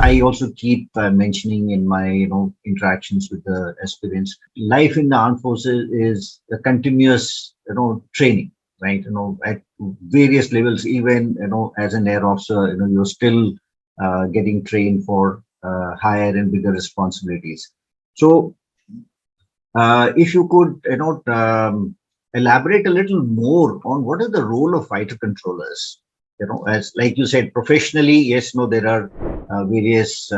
I also keep mentioning in my interactions with the aspirants, life in the armed forces is a continuous training, right? At various levels, even as an air officer, you're still getting trained for higher and bigger responsibilities. So if you could elaborate a little more on what is the role of fighter controllers, as like you said, professionally, yes, no, there are various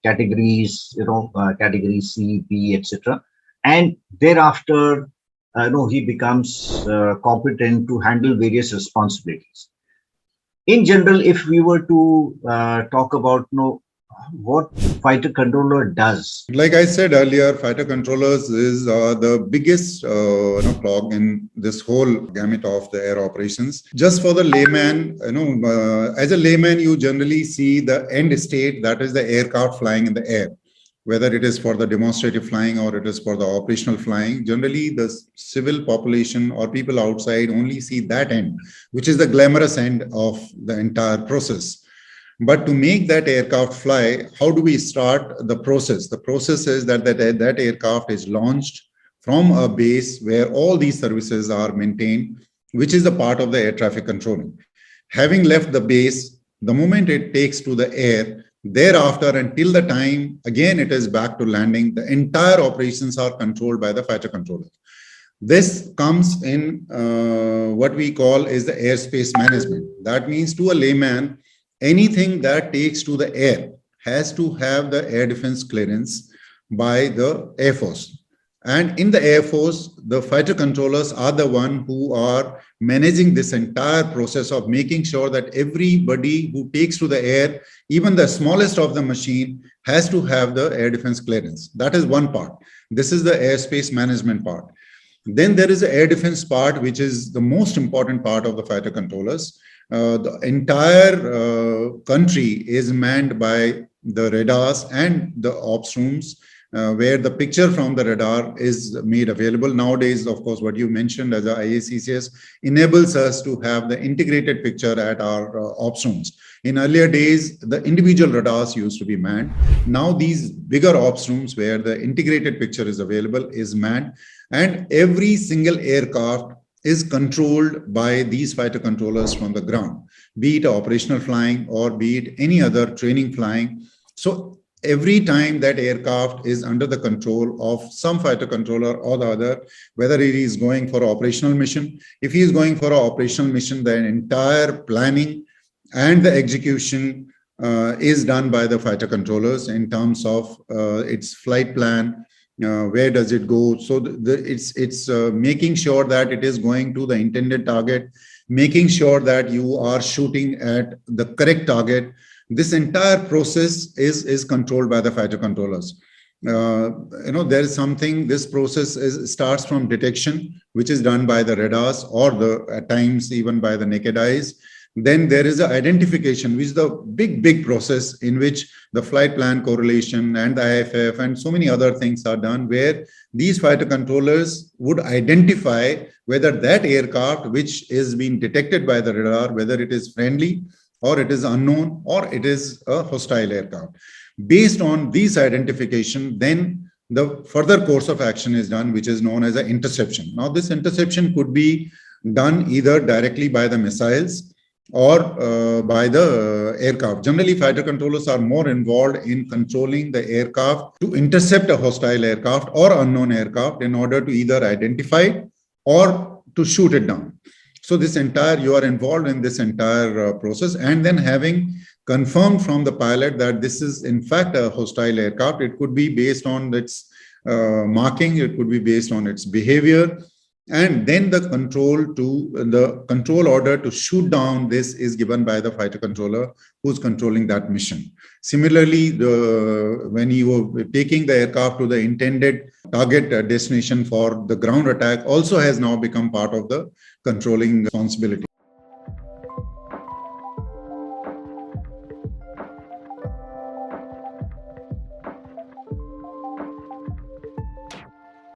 categories, category C, B, etc. And thereafter, he becomes competent to handle various responsibilities. In general, if we were to talk about what fighter controller does. Like I said earlier, fighter controllers is the biggest cog in this whole gamut of the air operations. Just for the layman, as a layman, you generally see the end state, that is the aircraft flying in the air. Whether it is for the demonstrative flying or it is for the operational flying, generally the civil population or people outside only see that end, which is the glamorous end of the entire process. But to make that aircraft fly, how do we start the process? The process is that aircraft is launched from a base where all these services are maintained, which is the part of the air traffic controlling. Having left the base, the moment it takes to the air, thereafter until the time, again, it is back to landing, the entire operations are controlled by the fighter controller. This comes in what we call is the airspace management. That means to a layman, anything that takes to the air has to have the air defense clearance by the Air Force. And in the Air Force, the fighter controllers are the one who are managing this entire process of making sure that everybody who takes to the air, even the smallest of the machine, has to have the air defense clearance. That is one part. This is the airspace management part. Then there is the air defense part, which is the most important part of the fighter controllers. The entire country is manned by the radars and the ops rooms, where the picture from the radar is made available. Nowadays, of course, what you mentioned as a IACCS enables us to have the integrated picture at our ops rooms. In earlier days, the individual radars used to be manned. Now these bigger ops rooms where the integrated picture is available is manned, and every single aircraft is controlled by these fighter controllers from the ground, be it operational flying or be it any other training flying. So every time that aircraft is under the control of some fighter controller or the other, whether it is going for an operational mission, if he is going for an operational mission, the entire planning and the execution is done by the fighter controllers in terms of its flight plan, where does it go. So it's making sure that it is going to the intended target, making sure that you are shooting at the correct target. This entire process is controlled by the fighter controllers. There is something, this process starts from detection, which is done by the radars or at times even by the naked eyes. Then there is an identification, which is the big process in which the flight plan correlation and the IFF and so many other things are done, where these fighter controllers would identify whether that aircraft which is being detected by the radar, whether it is friendly or it is unknown or it is a hostile aircraft. Based on these identification, then the further course of action is done, which is known as an interception. Now, this interception could be done either directly by the missiles or by the aircraft. Generally, fighter controllers are more involved in controlling the aircraft to intercept a hostile aircraft or unknown aircraft in order to either identify it or to shoot it down. So you are involved in this entire process, and then having confirmed from the pilot that this is in fact a hostile aircraft. It could be based on its marking, it could be based on its behavior, and then the control order to shoot down this is given by the fighter controller who's controlling that mission. Similarly, when you are taking the aircraft to the intended target destination for the ground attack also has now become part of the controlling responsibility.